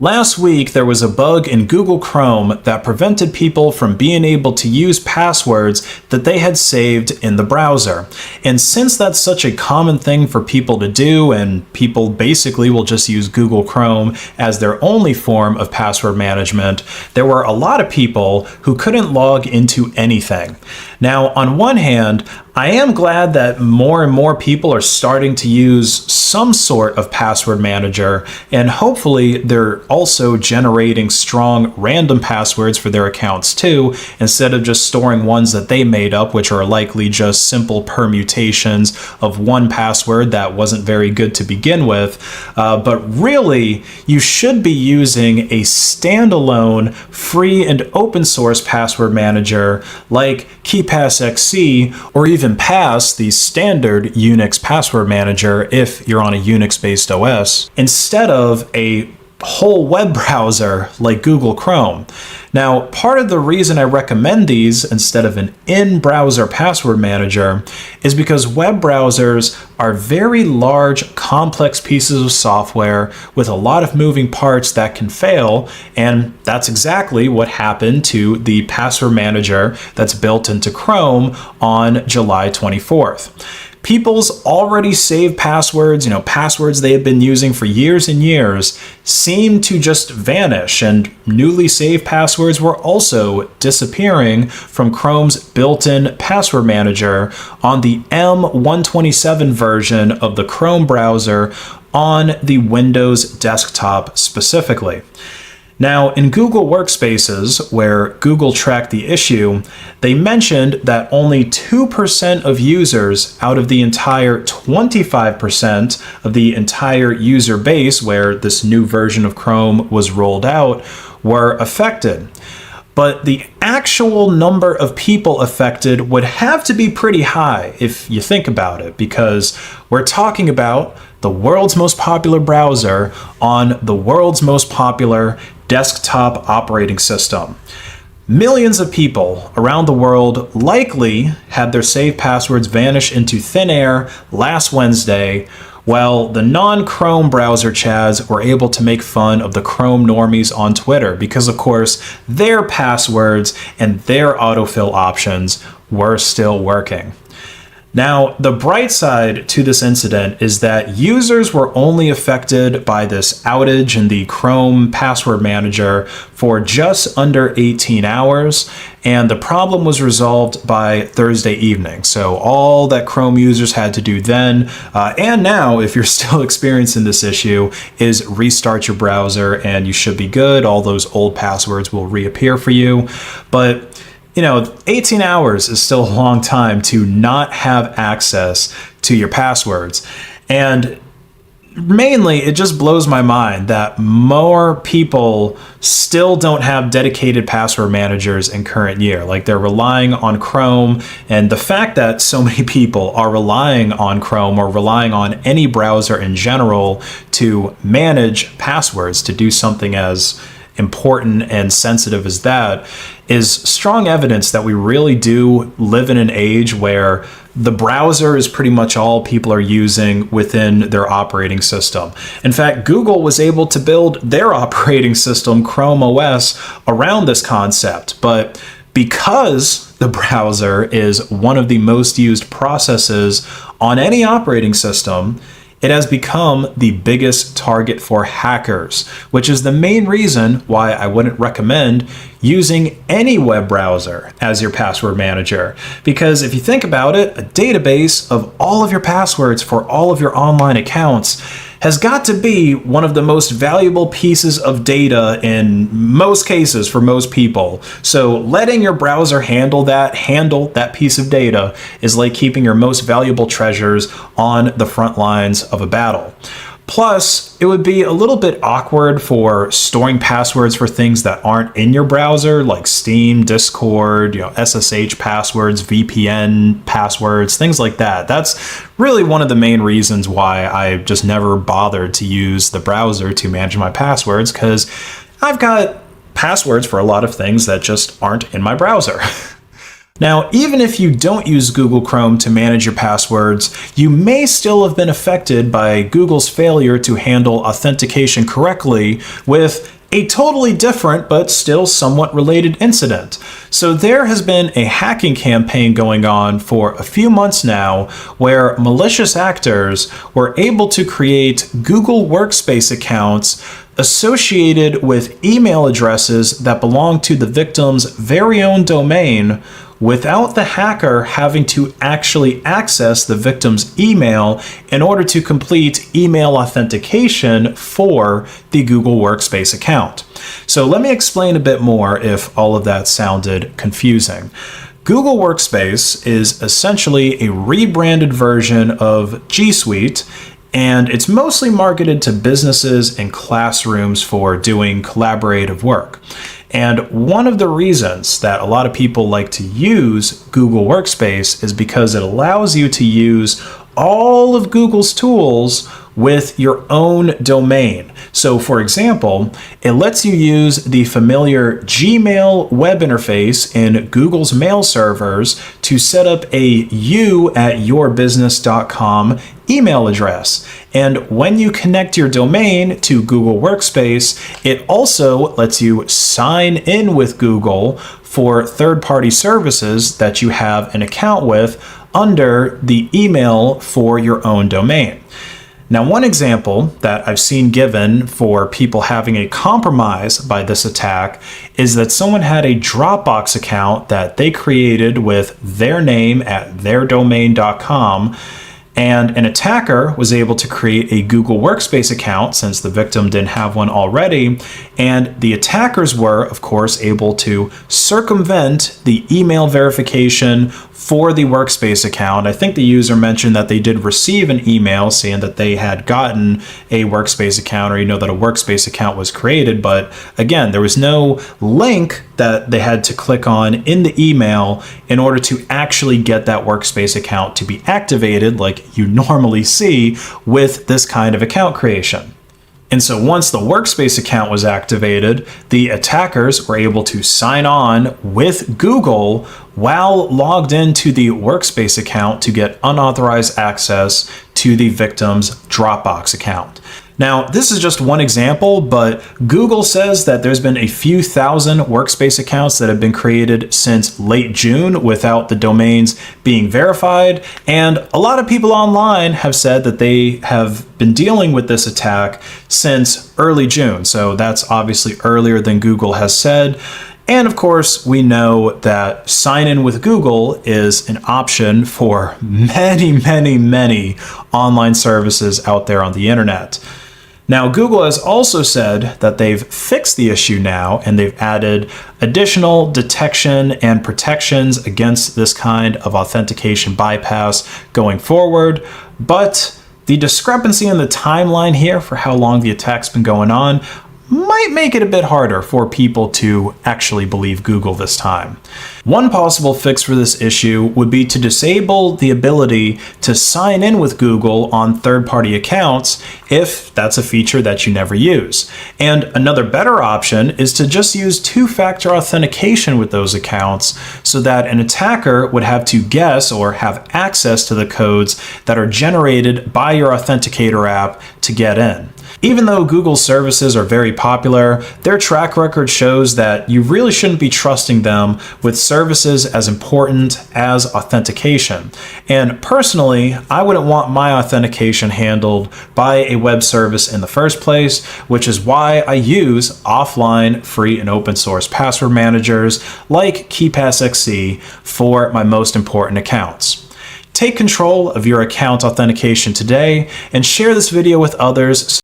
Last week, there was a bug in Google Chrome that prevented people from being able to use passwords that they had saved in the browser. And since that's such a common thing for people to do, and people basically will just use Google Chrome as their only form of password management, there were a lot of people who couldn't log into anything. Now, on one hand, I am glad that more and more people are starting to use some sort of password manager, and hopefully they're also generating strong random passwords for their accounts too, instead of just storing ones that they made up, which are likely just simple permutations of one password that wasn't very good to begin with. But really, you should be using a standalone, free and open source password manager like KeePassXC, or even Pass, the standard Unix password manager if you're on a Unix-based OS, instead of a whole web browser like Google Chrome. Now, part of the reason I recommend these instead of an in-browser password manager is because web browsers are very large, complex pieces of software with a lot of moving parts that can fail, and that's exactly what happened to the password manager that's built into Chrome on July 24th. People's already saved passwords, passwords they have been using for years and years, seem to just vanish, and newly saved passwords were also disappearing from Chrome's built-in password manager on the M127 version of the Chrome browser on the Windows desktop specifically. Now, in Google Workspaces, where Google tracked the issue, they mentioned that only 2% of users out of the entire 25% of the entire user base where this new version of Chrome was rolled out were affected. But the actual number of people affected would have to be pretty high if you think about it, because we're talking about the world's most popular browser on the world's most popular desktop operating system. Millions of people around the world likely had their saved passwords vanish into thin air last Wednesday, while the non-Chrome browser chads were able to make fun of the Chrome normies on Twitter because, of course, their passwords and their autofill options were still working. Now, the bright side to this incident is that users were only affected by this outage in the Chrome password manager for just under 18 hours, and the problem was resolved by Thursday evening. So all that Chrome users had to do then, and now, if you're still experiencing this issue, is restart your browser and you should be good. All those old passwords will reappear for you. But 18 hours is still a long time to not have access to your passwords. And mainly, it just blows my mind that more people still don't have dedicated password managers in current year. Like, they're relying on Chrome, and the fact that so many people are relying on Chrome or relying on any browser in general to manage passwords, to do something as important and sensitive as that, is strong evidence that we really do live in an age where the browser is pretty much all people are using within their operating system. In fact, Google was able to build their operating system, Chrome OS, around this concept. But because the browser is one of the most used processes on any operating system, it has become the biggest target for hackers, which is the main reason why I wouldn't recommend using any web browser as your password manager. Because if you think about it, a database of all of your passwords for all of your online accounts has got to be one of the most valuable pieces of data in most cases for most people. So letting your browser handle that piece of data is like keeping your most valuable treasures on the front lines of a battle. Plus, it would be a little bit awkward for storing passwords for things that aren't in your browser, like Steam, Discord, SSH passwords, VPN passwords, things like that. That's really one of the main reasons why I just never bothered to use the browser to manage my passwords, because I've got passwords for a lot of things that just aren't in my browser. Now, even if you don't use Google Chrome to manage your passwords, you may still have been affected by Google's failure to handle authentication correctly with a totally different but still somewhat related incident. So there has been a hacking campaign going on for a few months now where malicious actors were able to create Google Workspace accounts associated with email addresses that belong to the victim's very own domain without the hacker having to actually access the victim's email in order to complete email authentication for the Google Workspace account. So let me explain a bit more if all of that sounded confusing. Google Workspace is essentially a rebranded version of G Suite, and it's mostly marketed to businesses and classrooms for doing collaborative work. And one of the reasons that a lot of people like to use Google Workspace is because it allows you to use all of Google's tools with your own domain. So for example, it lets you use the familiar Gmail web interface in Google's mail servers to set up a you@yourbusiness.com email address. And when you connect your domain to Google Workspace, it also lets you sign in with Google for third-party services that you have an account with under the email for your own domain. Now, one example that I've seen given for people having a compromise by this attack is that someone had a Dropbox account that they created with their name at theirdomain.com, and an attacker was able to create a Google Workspace account since the victim didn't have one already, and the attackers were, of course, able to circumvent the email verification for the Workspace account. I think the user mentioned that they did receive an email saying that they had gotten a Workspace account, or that a Workspace account was created, but again, there was no link that they had to click on in the email in order to actually get that Workspace account to be activated like you normally see with this kind of account creation. And so once the Workspace account was activated, the attackers were able to sign on with Google while logged into the Workspace account to get unauthorized access to the victim's Dropbox account. Now, this is just one example, but Google says that there's been a few thousand Workspace accounts that have been created since late June without the domains being verified, and a lot of people online have said that they have been dealing with this attack since early June, so that's obviously earlier than Google has said. And of course, we know that sign in with Google is an option for many, many, many online services out there on the internet. Now, Google has also said that they've fixed the issue now, and they've added additional detection and protections against this kind of authentication bypass going forward. But the discrepancy in the timeline here for how long the attack's been going on might make it a bit harder for people to actually believe Google this time. One possible fix for this issue would be to disable the ability to sign in with Google on third-party accounts if that's a feature that you never use. And another better option is to just use two-factor authentication with those accounts so that an attacker would have to guess or have access to the codes that are generated by your authenticator app to get in. Even though Google's services are very popular, their track record shows that you really shouldn't be trusting them with services as important as authentication. And personally, I wouldn't want my authentication handled by a web service in the first place, which is why I use offline, free, and open source password managers like KeePassXC for my most important accounts. Take control of your account authentication today and share this video with others.